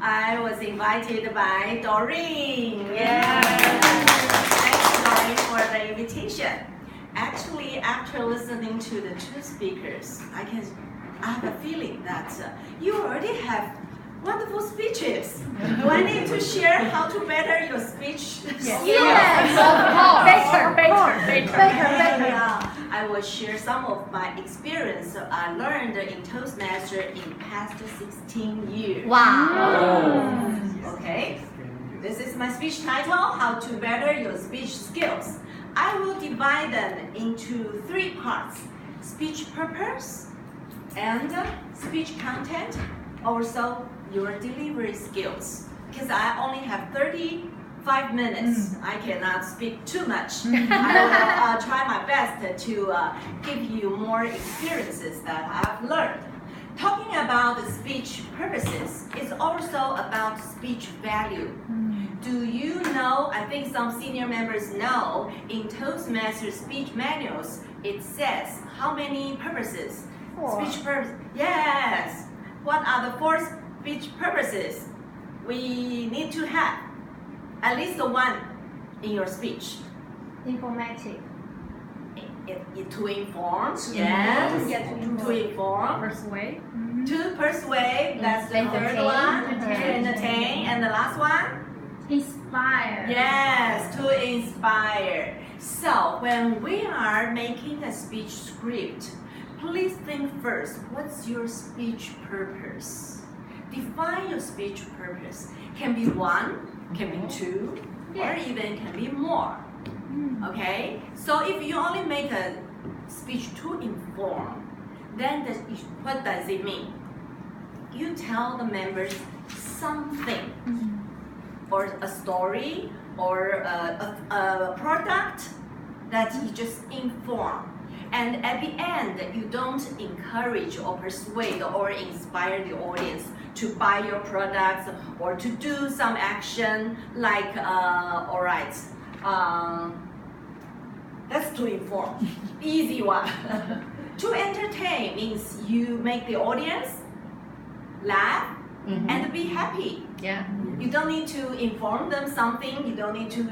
I was invited by Doreen. Yeah. Thanks, Doreen, for the invitation. Actually, after listening to the two speakers, I have a feeling that you already have wonderful speeches. Do I need to share how to better your speech? Yes, of course. Better. Yeah. I will share some of my experience I learned in Toastmaster in past 16 years. Wow. Okay. This is my speech title, How to Better Your Speech Skills. I will divide them into 3 parts: speech purpose and speech content, also your delivery skills. Because I only have 35 minutes, I cannot speak too much. I will try my best to give you more experiences that I've learned. Talking about the speech purposes is also about speech value. Do you know, I think some senior members know, in Toastmaster speech manuals, it says how many purposes? 4. Speech purpose. Yes. What are the 4 speech purposes we need to have? At least one in your speech. Informative. To inform. Yes. Yeah, to inform. Persuade. To persuade. That's the third Entertain. one. To entertain. And the last one? Inspire. Yes, to inspire. So when we are making a speech script, please think first, what's your speech purpose? Define your speech purpose. Can be 1, can be 2, or even can be more. Okay? So if you only make a speech to inform, then what does it mean? You tell the members something, or a story, or a product that you just inform. And at the end, you don't encourage or persuade or inspire the audience to buy your products or to do some action like, all right, that's to inform. Easy one. To entertain means you make the audience laugh and be happy. Yeah. You don't need to inform them something. You don't need to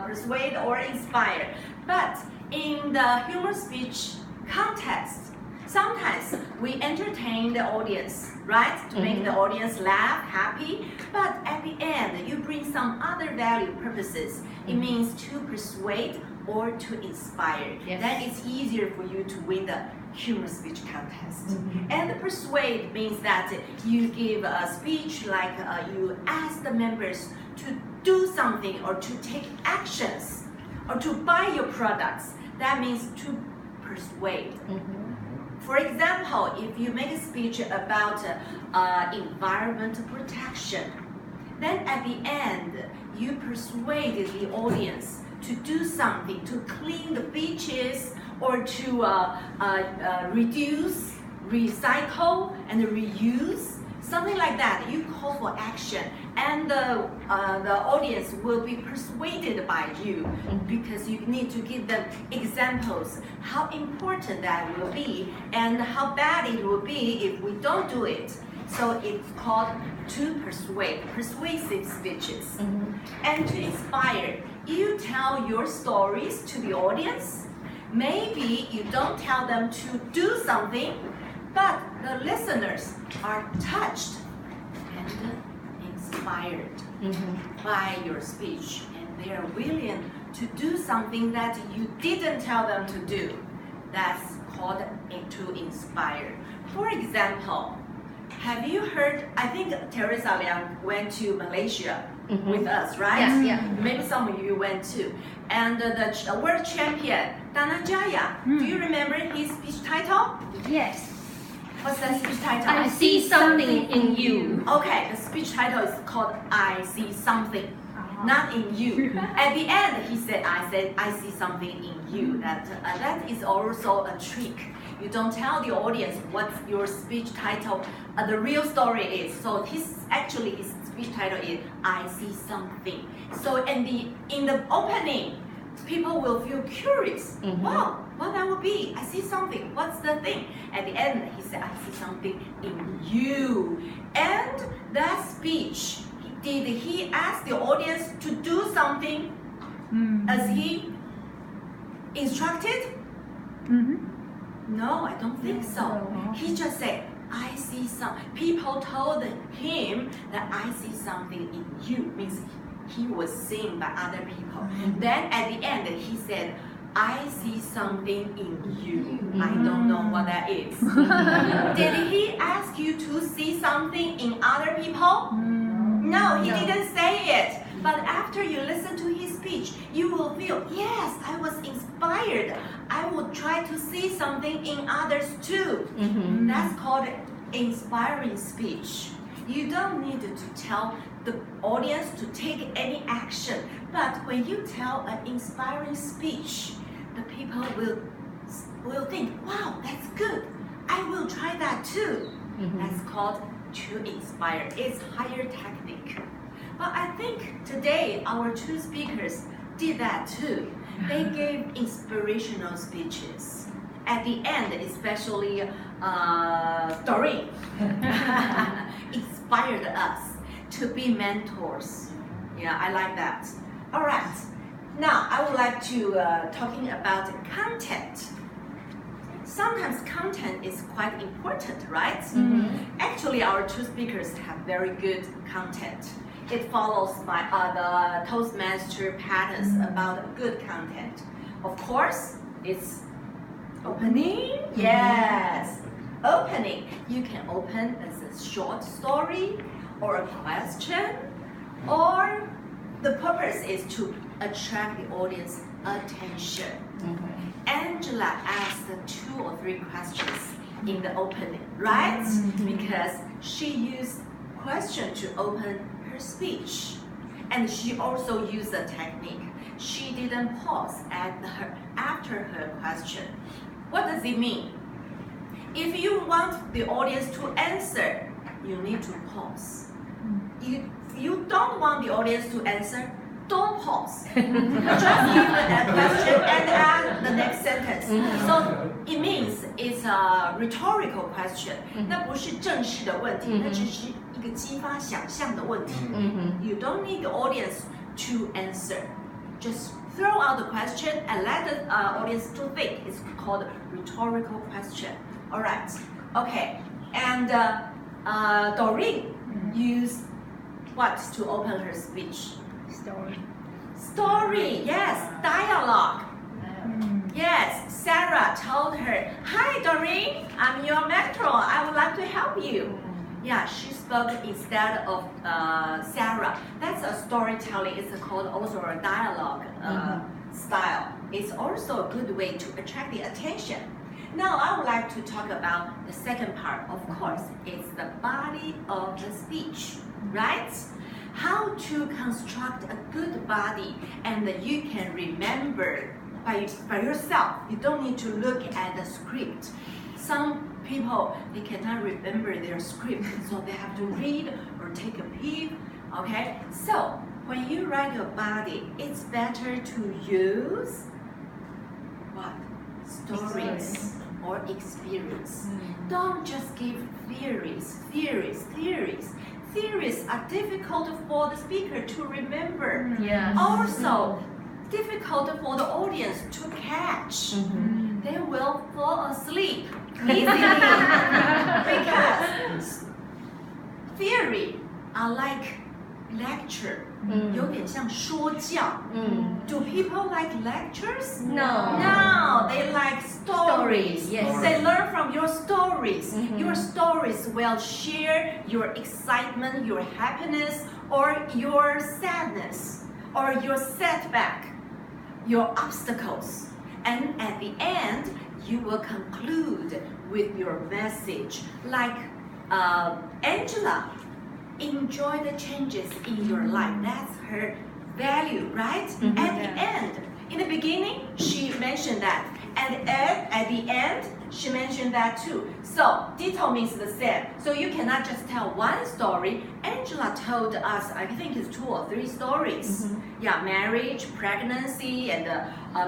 persuade or inspire. But in the humor speech context, sometimes we entertain the audience, right? To make the audience laugh, happy. But at the end, you bring some other value purposes. It means to persuade or to inspire. Yes. Then it's easier for you to win the humor speech contest. And the persuade means that you give a speech like you ask the members to do something or to take actions or to buy your products. That means to persuade. For example, if you make a speech about environmental protection, then at the end, you persuade the audience to do something, to clean the beaches or to reduce, recycle, and reuse, something like that. You call for action, and the audience will be persuaded by you because you need to give them examples how important that will be and how bad it will be if we don't do it. So it's called to persuade, persuasive speeches. And to inspire, you tell your stories to the audience. Maybe you don't tell them to do something, but the listeners are touched and inspired by your speech, and they are willing to do something that you didn't tell them to do. That's called to inspire. For example, have you heard, I think Teresa Liang went to Malaysia with us, right? Yes, yeah. Maybe some of you went too. And the world champion, Danajaya, do you remember his speech title? Yes. What's that speech title? I see something in you. Okay, the speech title is called I See Something, not in you. At the end, he said, I see something in you. That is also a trick. You don't tell the audience what your speech title, the real story is. So his speech title is I See Something. So in the opening, people will feel curious. Wow, what that would be? I see something. What's the thing? At the end, he said, I see something in you. And that speech, did he ask the audience to do something as he instructed? No, I don't think so. He just said, I see some. People told him that I see something in you. Means he was seen by other people. Then at the end, he said, I see something in you. I don't know what that is. Did he ask you to see something in other people? No, he didn't say it. But after you listen to his speech, you will feel, yes, I was inspired. I will try to see something in others too. That's called inspiring speech. You don't need to tell the audience to take any action. But when you tell an inspiring speech, the people will think, wow, that's good. I will try that too. That's called to inspire. It's higher technique. But I think today our two speakers did that too. They gave inspirational speeches. At the end, especially Doreen inspired us to be mentors. Yeah, I like that. All right. Now I would like to talking about content. Sometimes content is quite important, right? Actually, our two speakers have very good content. It follows the Toastmaster patterns about good content. Of course, it's opening. Yes, opening. You can open as a short story or a question, or the purpose is to attract the audience attention. Angela asked 2 or 3 questions in the opening, right? Because she used question to open her speech. And she also used a technique. She didn't pause after her question. What does it mean? If you want the audience to answer, you need to pause. You don't want the audience to answer, don't pause. Just give a question and add the next sentence. So it means it's a rhetorical question. 那不是正式的问题，那只是一个激发想象的问题。You don't need the audience to answer. Just throw out the question and let the audience to think. It's called rhetorical question. All right. Okay. And Doreen used what to open her speech? Story, yes, dialogue. Yes, Sarah told her, "Hi, Doreen, I'm your mentor. I would like to help you." Yeah, she spoke instead of Sarah. That's a storytelling. It's called also a dialogue style. It's also a good way to attract the attention. Now, I would like to talk about the second part. Of course, it's the body of the speech, right? How to construct a good body, and you can remember by yourself. You don't need to look at the script. Some people, they cannot remember their script, so they have to read or take a peek. Okay, so when you write your body, it's better to use what? Stories or experience. Don't just give theories. Theories are difficult for the speaker to remember. Also, difficult for the audience to catch. They will fall asleep easily because theory are like lecture. 有点像说教. Do people like lectures? No, they like stories. Yes. They learn from your stories. Your stories will share your excitement, your happiness, or your sadness, or your setback, your obstacles. And at the end, you will conclude with your message. Like Angela, enjoy the changes in your life. That's her value, right? At the end, in the beginning, she mentioned that. And at the end, she mentioned that too. So ditto means the same. So you cannot just tell one story. Angela told us, I think it's 2 or 3 stories. Yeah, marriage, pregnancy, and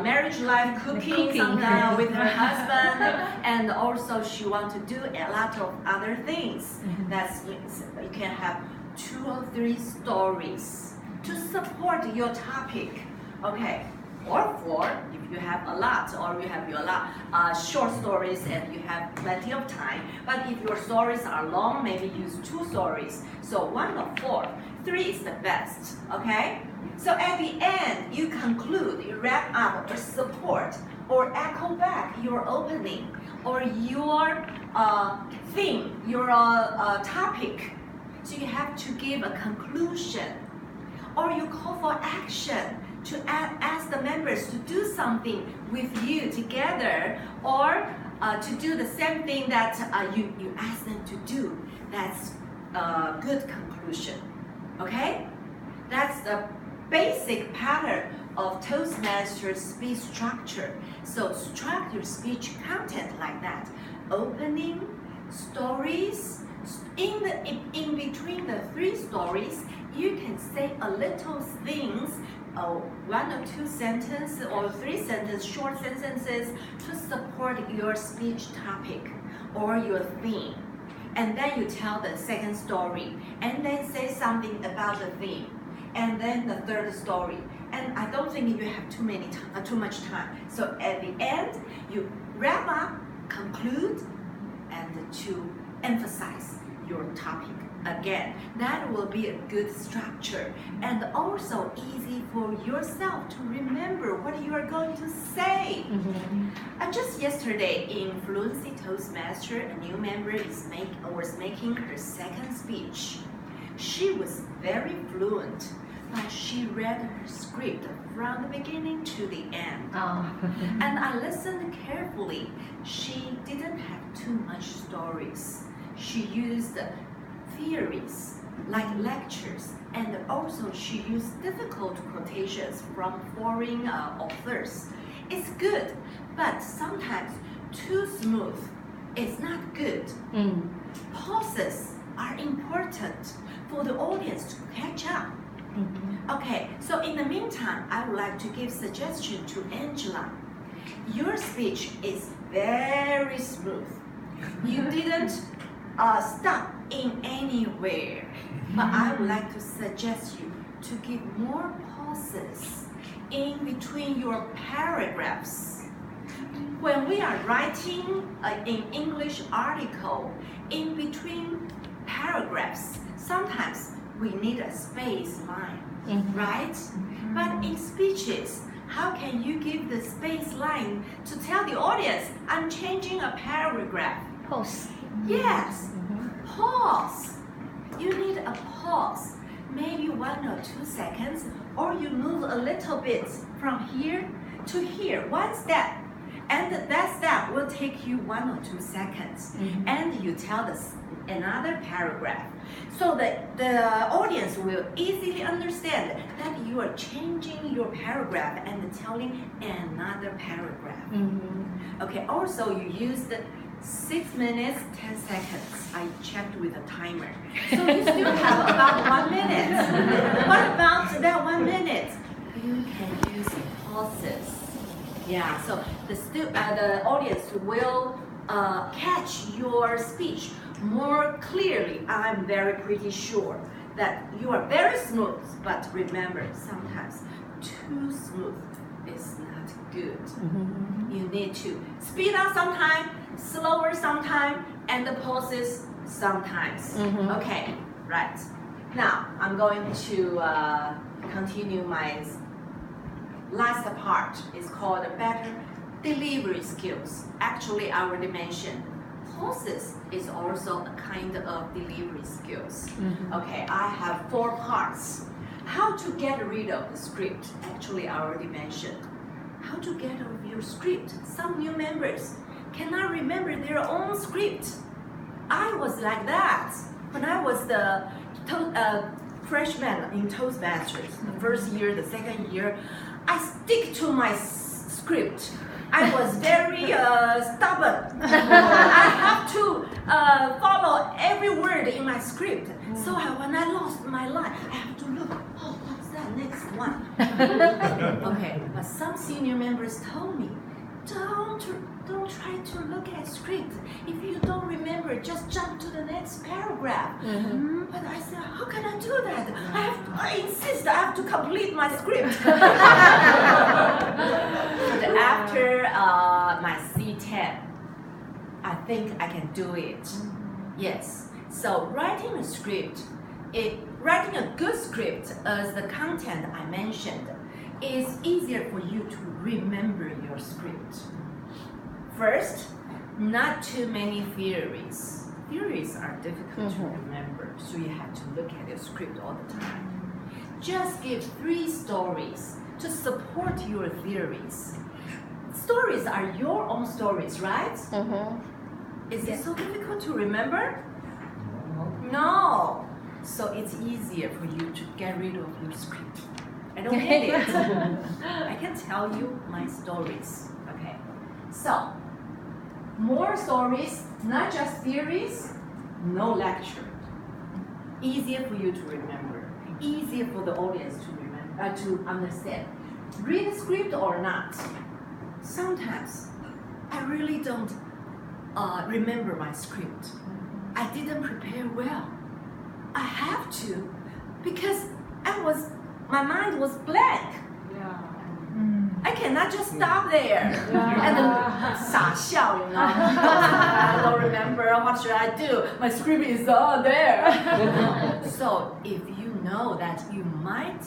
marriage life, cooking something with her husband, and also she wants to do a lot of other things. That's you can have 2 or 3 stories to support your topic. Okay. Or 4 if you have a lot, or you have a lot short stories and you have plenty of time. But if your stories are long, maybe use 2 stories. So 1 or 4, 3 is the best. Okay. So at the end, you conclude, you wrap up, or support, or echo back your opening, or your theme, your topic. So you have to give a conclusion, or you call for action to ask the members to do something with you together, or to do the same thing that you ask them to do. That's a good conclusion. Okay? That's the basic pattern of Toastmasters speech structure. So structure your speech content like that. Opening, stories, in between the 3 stories, you can say a little things, 1 or 2 sentences or 3 sentences, short sentences to support your speech topic or your theme. And then you tell the second story, and then say something about the theme, and then the third story. And I don't think you have too much time. So at the end, you wrap up, conclude, and to emphasize your topic again. That will be a good structure, and also easy for yourself to remember what you are going to say. Just yesterday in Fluency Toastmaster, a new member was making her second speech. She was very fluent, but she read her script from the beginning to the end. And I listened carefully. She didn't have too much stories. She used theories like lectures, and also she used difficult quotations from foreign authors. It's good, but sometimes too smooth is not good. Pauses are important for the audience to catch up. Okay, so in the meantime, I would like to give suggestion to Angela. Your speech is very smooth. You didn't stop in anywhere, but I would like to suggest you to give more pauses in between your paragraphs. When we are writing an English article, in between paragraphs, sometimes we need a space line, right? But in speeches, how can you give the space line to tell the audience, I'm changing a paragraph? Pause. Yes, pause. You need a pause, maybe 1 or 2 seconds, or you move a little bit from here to here, 1 step. And that step will take you 1 or 2 seconds. And you tell another paragraph. So that the audience will easily understand that you are changing your paragraph and telling another paragraph. Okay, also you used 6 minutes, 10 seconds. I checked with a timer. So you still have about 1 minute. What about that 1 minute? You can use pauses. Yeah, so the audience will catch your speech more clearly. I'm pretty sure that you are very smooth, but remember, sometimes too smooth is not good. You need to speed up sometime, slower sometime, and the pauses sometimes. Okay, right. Now I'm going to continue my last part. Is called better delivery skills. Actually, I already mentioned pauses is also a kind of delivery skills. Okay, I have 4 parts. How to get rid of the script. Actually, I already mentioned. How to get rid of your script. Some new members cannot remember their own script. I was like that when I was the freshman in Toastmasters. The first year, the second year, I stick to my script. I was very stubborn. I have to follow every word in my script. So when I lost my line, I have to look, oh, what's that next one? Okay, but some senior members told me, don't try to look at script. If you don't remember, just jump to the next paragraph. But I said, how can I do that? I insist I have to complete my script. But after my C10, I think I can do it. Yes. So writing a script, writing a good script as the content I mentioned, is easier for you to remember your script. First, not too many theories. Theories are difficult to remember, so you have to look at your script all the time. Just give 3 stories to support your theories. Stories are your own stories, right? Is it so difficult to remember? No. So it's easier for you to get rid of your script. I don't hate it. I can tell you my stories. Okay. So, more stories, not just theories, no lecture. Easier for you to remember. Easier for the audience to remember, to understand. Read the script or not. Sometimes I really don't remember my script. I didn't prepare well. I have to, because my mind was blank. I cannot just stop there and傻笑, you know. I don't remember, what should I do? My script is all there. So if you know that you might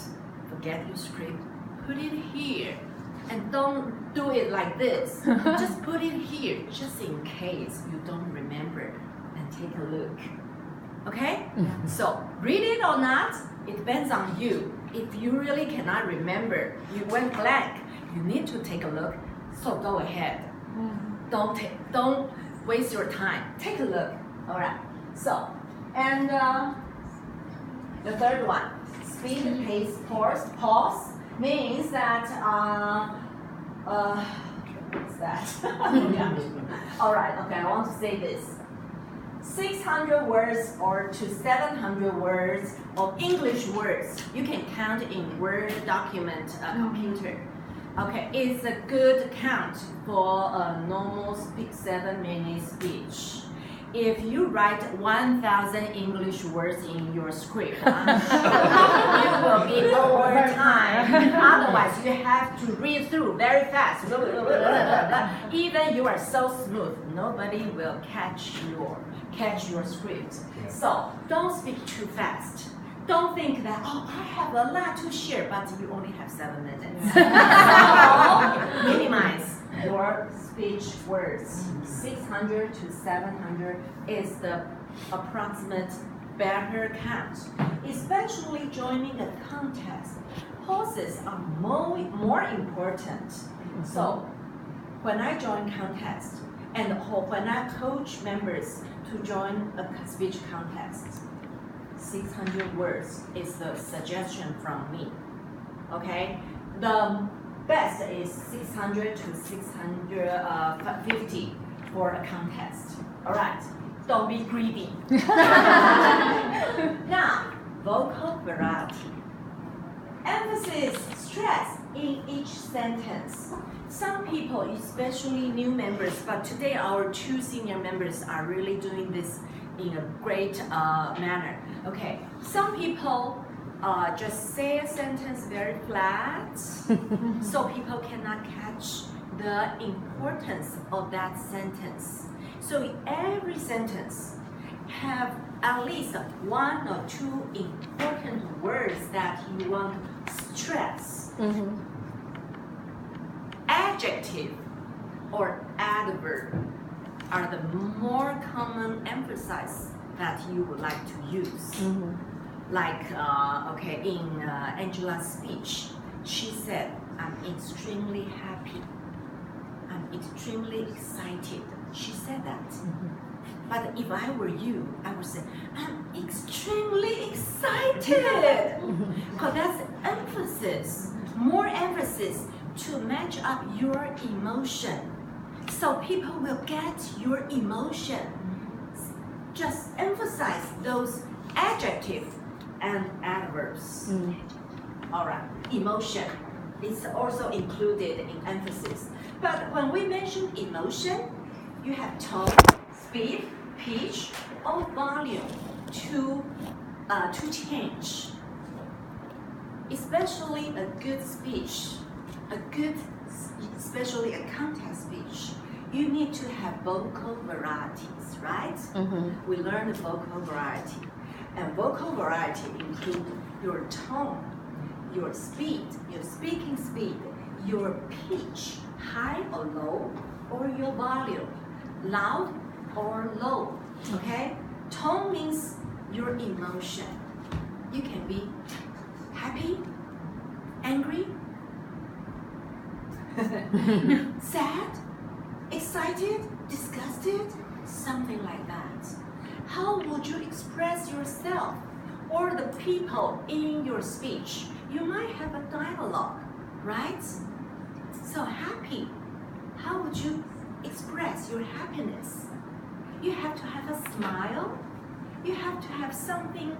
forget your script, put it here. And don't do it like this. Just put it here, just in case you don't remember, and take a look. Okay? So read it or not, it depends on you. If you really cannot remember, you went blank, you need to take a look. So go ahead. Don't waste your time. Take a look. All right. So, and the third one, speed, pace, pause means that what's that? All right. Okay. I want to say this. 600 words or to 700 words of English words you can count in Word document computer. Okay, it's a good count for a normal 7-minute speech. If you write 1,000 English words in your script, you will be over time. Otherwise, you have to read through very fast. Even you are so smooth, nobody will catch your script. So don't speak too fast. Don't think that, oh, I have a lot to share, but you only have 7 minutes. So minimize your speech words. 600 to 700 is the approximate better count. Especially joining a contest, pauses are more important. So when I join contest and when I coach members to join a speech contest, 600 words is the suggestion from me. Okay, the best is 600 to 650 for a contest. All right, don't be greedy. Now, vocal variety. Emphasis, stress in each sentence. Some people, especially new members, but today our 2 senior members are really doing this in a great manner. Okay, some people just say a sentence very flat, so people cannot catch the importance of that sentence. So every sentence have at least 1 or 2 important words that you want to stress. Adjective or adverb are the more common emphasis that you would like to use. Like, okay, in Angela's speech, she said, I'm extremely happy. I'm extremely excited. She said that. But if I were you, I would say, I'm extremely excited. Because that's emphasis. More emphasis to match up your emotion. So people will get your emotion. Just emphasize those adjectives and adverbs. All right, emotion is also included in emphasis. But when we mention emotion, you have tone, speed, pitch, or volume to change. Especially a good speech, especially a context speech, you need to have vocal varieties, right? We learn the vocal variety. And vocal variety include your tone, your speed, your speaking speed, your pitch, high or low, or your volume, loud or low, okay? Tone means your emotion. You can be happy, angry, sad, excited, disgusted, something like that. How would you express yourself or the people in your speech? You might have a dialogue, right? So happy, how would you express your happiness? You have to have a smile. You have to have something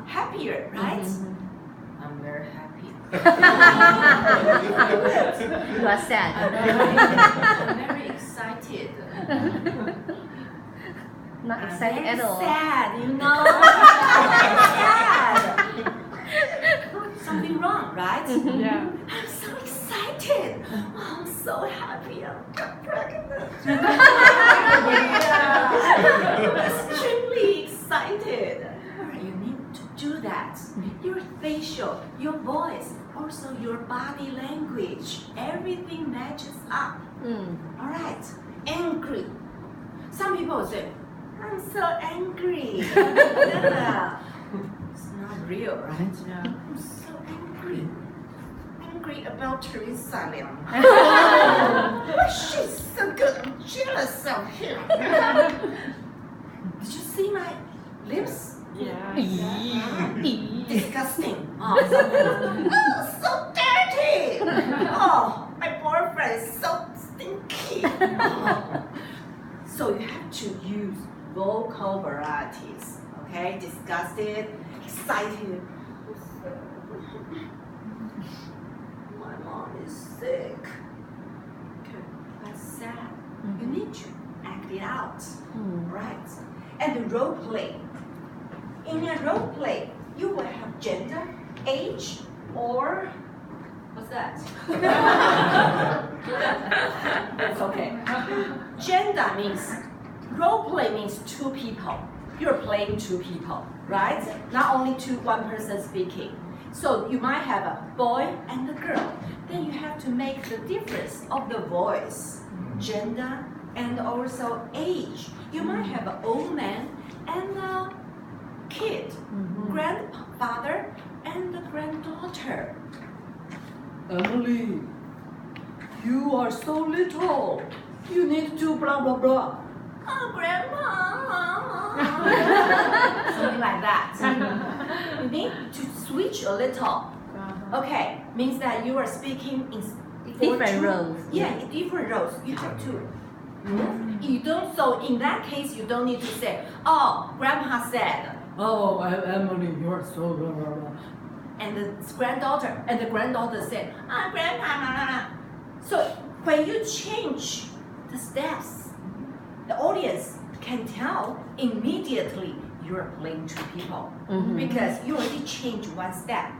happier, right? I'm very happy. You are sad. I'm very excited. Not I'm excited very at all. sad, you know. Sad. Something wrong, right? Yeah. I'm so excited. Oh, I'm so happy. I'm pregnant. Extremely excited. You need to do that. Your facial, your voice, also your body language, everything matches up. All right. Angry. Some people say, I'm so angry. Yeah. It's not real, right? Yeah. I'm so angry. Angry about Teresa Liang. She's so good. I'm jealous of him. Did you see my lips? Yeah. Disgusting. Oh, so dirty. Oh, my boyfriend is so stinky. Oh. So you have to use vocal varieties. Okay, disgusted, excited. My mom is sick. Okay, that's sad. You need to act it out, right? And the role play. In a role play, you will have gender, age, or what's that? It's okay. Gender means role play means two people. You're playing two people, right? Not only one person speaking. So you might have a boy and a girl. Then you have to make the difference of the voice, gender, and also age. You might have an old man and a kid, grandfather and a granddaughter. Emily, you are so little. You need to blah blah blah. Oh, Grandma. Something like that. You need to switch a little. Okay, means that you are speaking in Different roles. Yeah, in different roles. You have to move. You don't. So in that case, you don't need to say, "Oh, Grandpa said." Oh, Emily, you are so blah blah blah. And the granddaughter said, "Ah, Grandpa." So when you change the steps, the audience can tell immediately you're playing two people because you already changed one step.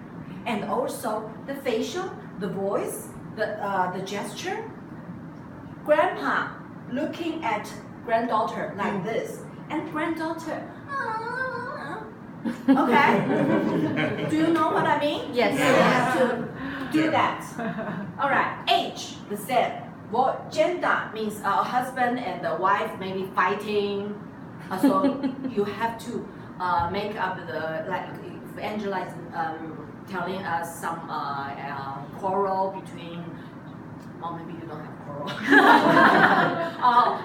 And also the facial, the voice, the gesture. Grandpa looking at granddaughter like this, and granddaughter. Okay? Do you know what I mean? Yes. You have to do that. All right. Age, the same. Gender means a husband and a wife maybe fighting. So you have to make up if Angela is telling us some quarrel between. Or maybe you don't have quarrel.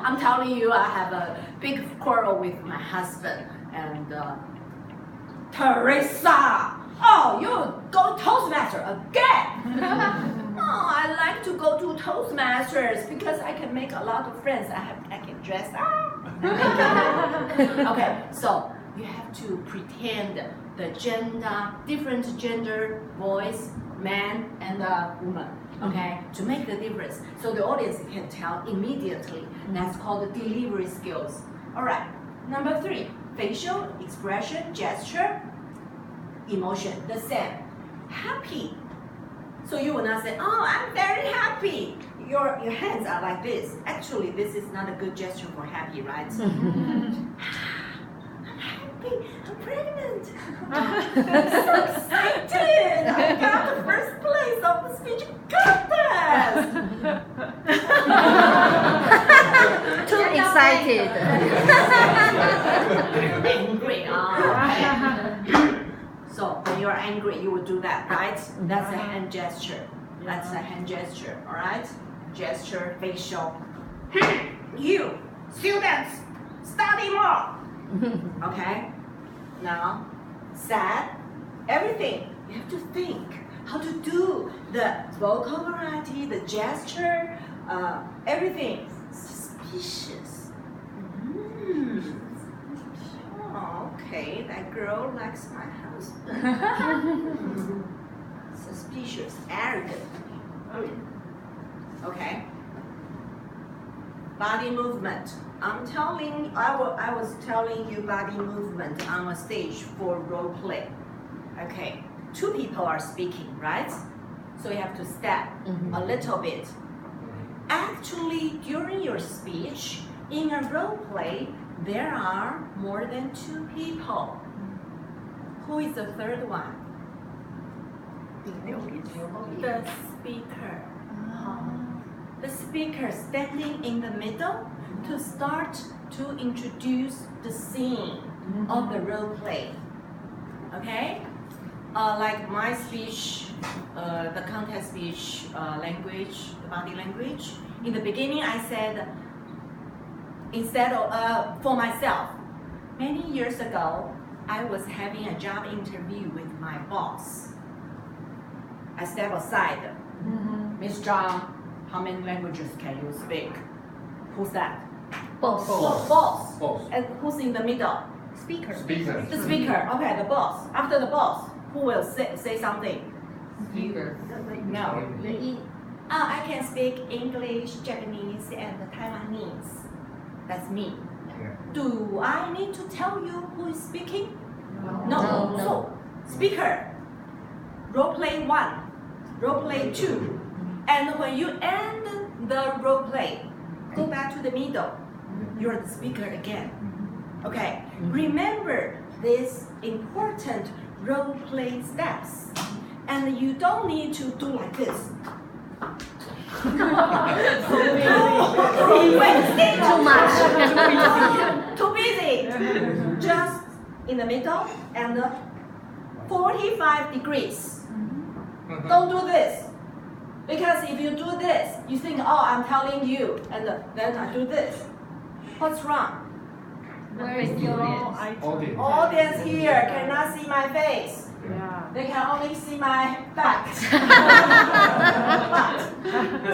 I'm telling you, I have a big quarrel with my husband and. Teresa, oh, you go Toastmaster again. Oh, I like to go to Toastmasters because I can make a lot of friends. I can dress up. Okay, so you have to pretend the different gender, boys, man, and woman. Okay, to make the difference, so the audience can tell immediately. That's called the delivery skills. All right, number 3, facial expression, gesture, emotion. The same. Happy. So you will not say, "Oh, I'm very happy." Your hands are like this. Actually, this is not a good gesture for happy, right? I'm happy. I'm pregnant. I'm so excited. I got the first place of the speech contest. Too excited. Angry. So when you're angry, you will do that, right? That's a hand gesture. That's a hand gesture, all right? Gesture, facial. You, students, study more. Okay? Now, sad, everything. You have to think how to do the vocal variety, the gesture, everything. Suspicious. Okay, that girl likes my husband. Suspicious, arrogant. Okay. Body movement. I was telling you body movement on a stage for role play. Okay, 2 people are speaking, right? So you have to step a little bit. Actually, during your speech, in a role play, there are more than 2 people. Who is the third one? The speaker. The speaker standing in the middle to start to introduce the scene of the role play. Okay? Like my speech, the contest speech language, the body language. In the beginning, I said, instead of for myself, many years ago, I was having a job interview with my boss. I step aside. Miss Zhang, how many languages can you speak? Who's that? Boss. Boss. And who's in the middle? Speaker. The speaker. Okay, the boss. After the boss, who will say something? Speaker. No. The I can speak English, Japanese, and Taiwanese. That's me. Do I need to tell you who is speaking? No. So, speaker, role play 1, role play 2. And when you end the role play, go back to the middle. You're the speaker again. Okay, remember these important role play steps. And you don't need to do like this. Too much. Too busy. Just in the middle and 45 degrees. Don't do this. Because if you do this, you think, oh, I'm telling you, and then I do this. What's wrong? Where is the audience? Audience here cannot see my face. Yeah. They can only see my back.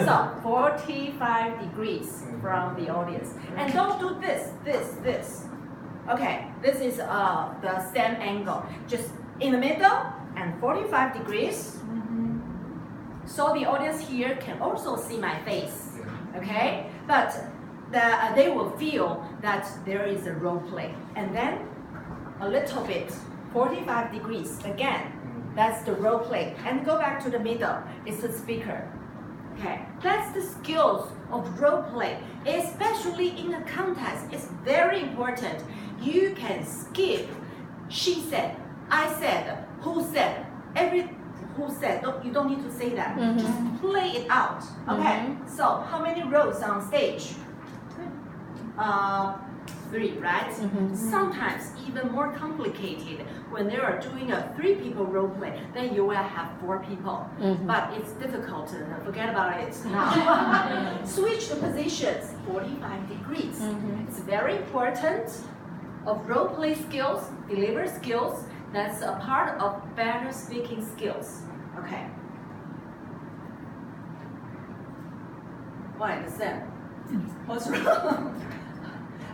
So 45 degrees from the audience. And don't do this. Okay, this is the same angle. Just in the middle and 45 degrees. So the audience here can also see my face. Okay? But they will feel that there is a role play. And then a little bit, 45 degrees again. That's the role play. And go back to the middle. It's the speaker. Okay, that's the skills of role play, especially in a contest. It's very important. You can skip. She said, I said, who said, who said. You don't need to say that. Just play it out. Okay. So how many rows on stage? 3, right? Sometimes even more complicated. When they are doing a 3-people role play, then you will have 4 people. But it's difficult. Forget about it now. Switch the positions 45 degrees. It's very important of role play skills, deliver skills. That's a part of better speaking skills. Okay. Why the same? What's wrong?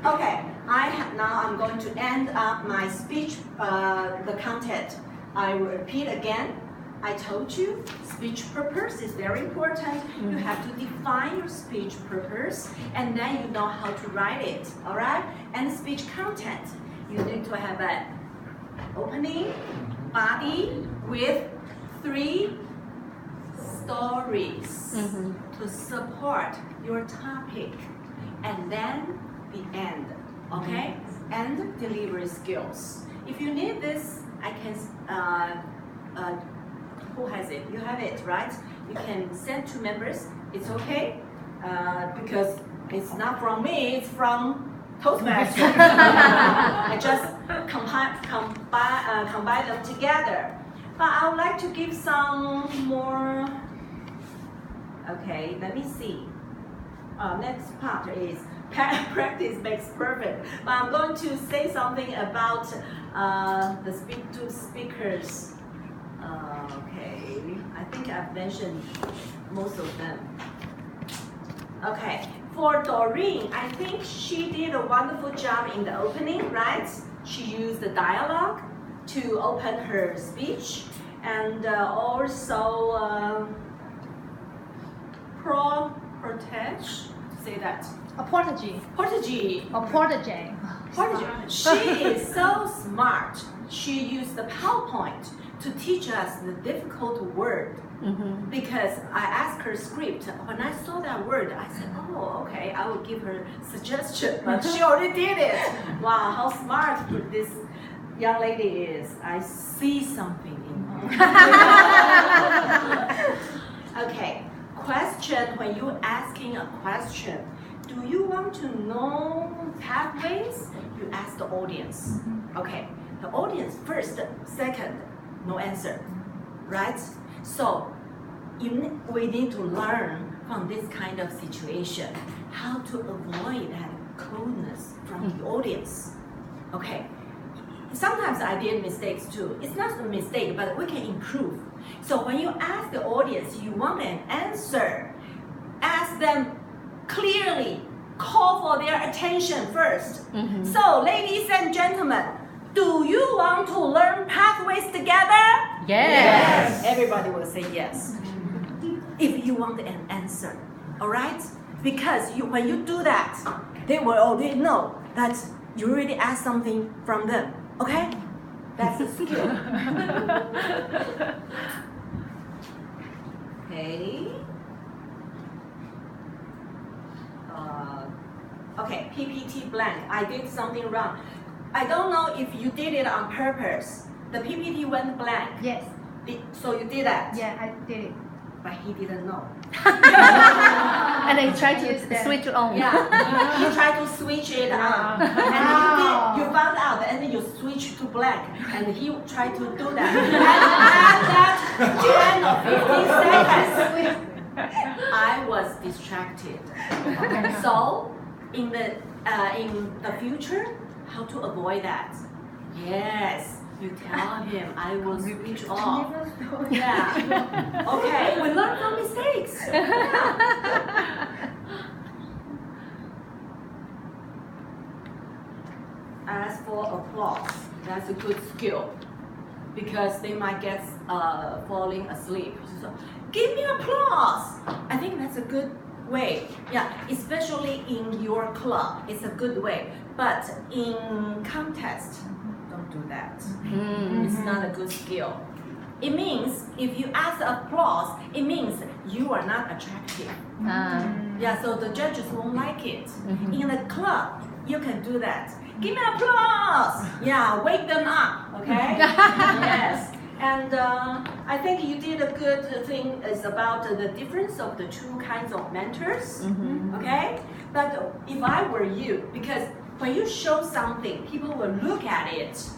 Okay, now I'm going to end up my speech, the content. I will repeat again. I told you speech purpose is very important. You have to define your speech purpose and then you know how to write it, all right? And speech content, you need to have an opening, body with 3 stories to support your topic, and then the end, okay? And delivery skills. If you need this, I can, who has it? You have it, right? You can send to members, it's okay, because it's not from me, it's from Toastmasters. I just combine them together. But I would like to give some more. Okay, let me see. Next part is practice makes perfect. But I'm going to say something about the speakers. Okay, I think I've mentioned most of them. Okay, for Doreen, I think she did a wonderful job in the opening, right? She used the dialogue to open her speech, and also say that. A portage. Portage. A portage. She is so smart. She used the PowerPoint to teach us the difficult word. Because I asked her script. When I saw that word, I said, oh, okay, I will give her suggestion. But she already did it. Wow, how smart this young lady is. I see something in her. Okay, question, when you're asking a question, do you want to know pathways? You ask the audience. Okay, the audience first, second, no answer, right? So we need to learn from this kind of situation how to avoid that coldness from the audience. Okay, sometimes I did mistakes too. It's not a mistake, but we can improve. So when you ask the audience, you want an answer, ask them clearly, call for their attention first. So ladies and gentlemen, do you want to learn pathways together? Yes. Everybody will say yes. If you want an answer, all right? Because when you do that, they will already know that you already asked something from them, okay? That's a skill. Okay. Okay, PPT blank. I did something wrong. I don't know if you did it on purpose. The PPT went blank. Yes. So you did that? Yeah, I did it. But he didn't know. And I tried to switch it on. Yeah, you tried to switch it on. And you found out, and then you switched to blank. And he tried to do that. And at that 10 or 15 seconds, I was distracted. So, in the future, how to avoid that? Yes, you tell him, I will switch off. Yeah. Okay, we learn from mistakes. As for applause, that's a good skill because they might get falling asleep. So, give me applause. I think that's a good way. Yeah, especially in your club, it's a good way. But in contest, don't do that. It's not a good skill. It means if you ask applause, it means you are not attractive. Yeah, so the judges won't like it. In the club, you can do that. Give me applause. Yeah, wake them up. Okay. Yes. And I think you did a good thing is about the difference of the two kinds of mentors. Okay. But if I were you, because when you show something, people will look at it.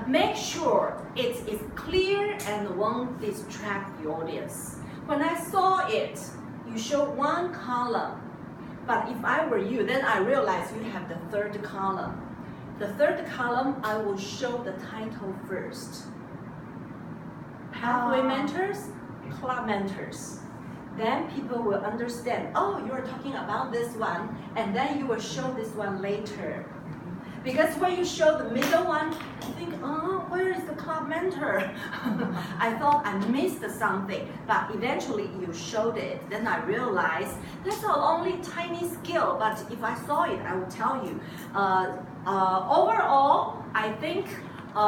Make sure it is clear and won't distract the audience. When I saw it, you show one column. But if I were you, then I realized you have the third column. The third column, I will show the title first. Pathway mentors, club mentors. then people will understand, oh, you're talking about this one, and then you will show this one later. Because when you show the middle one, you think, oh, where is the club mentor? I thought I missed something, but eventually you showed it. Then I realized that's only tiny skill, but if I saw it, I will tell you. Overall, I think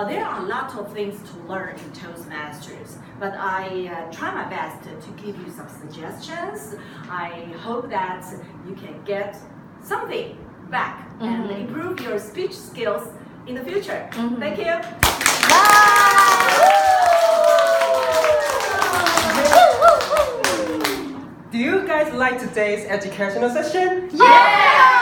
there are a lot of things to learn in Toastmasters, but I try my best to give you some suggestions. I hope that you can get something back and improve your speech skills in the future. Thank you. Do you guys like today's educational session? Yeah!